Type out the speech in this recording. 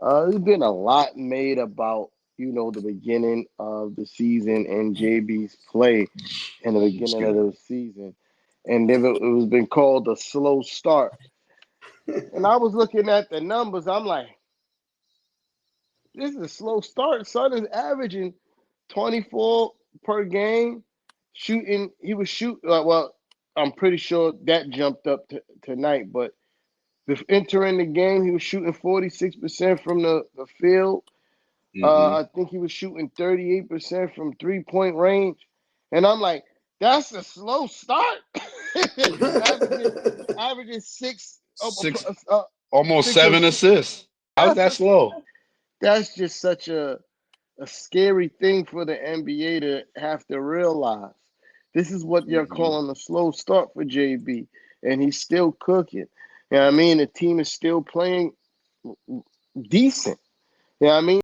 There's been a lot made about, the beginning of the season and JB's play in the It's beginning of good. the season. And then it was been called a slow start. And I was looking at the numbers. I'm like, this is a slow start. Son is averaging 24 per game. Shooting, he was shooting. Well, I'm pretty sure that jumped up tonight. But entering the game, he was shooting 46% from the field. Hmm. I think he was shooting 38% from 3-point range. And I'm like, that's a slow start. averaging averaging Six, almost six or 7 assists. How's that's that slow? that's just such a scary thing for the NBA to have to realize. This is what you're Hmm. calling a slow start for JB, and he's still cooking. You know what I mean? The team is still playing decent. You know what I mean?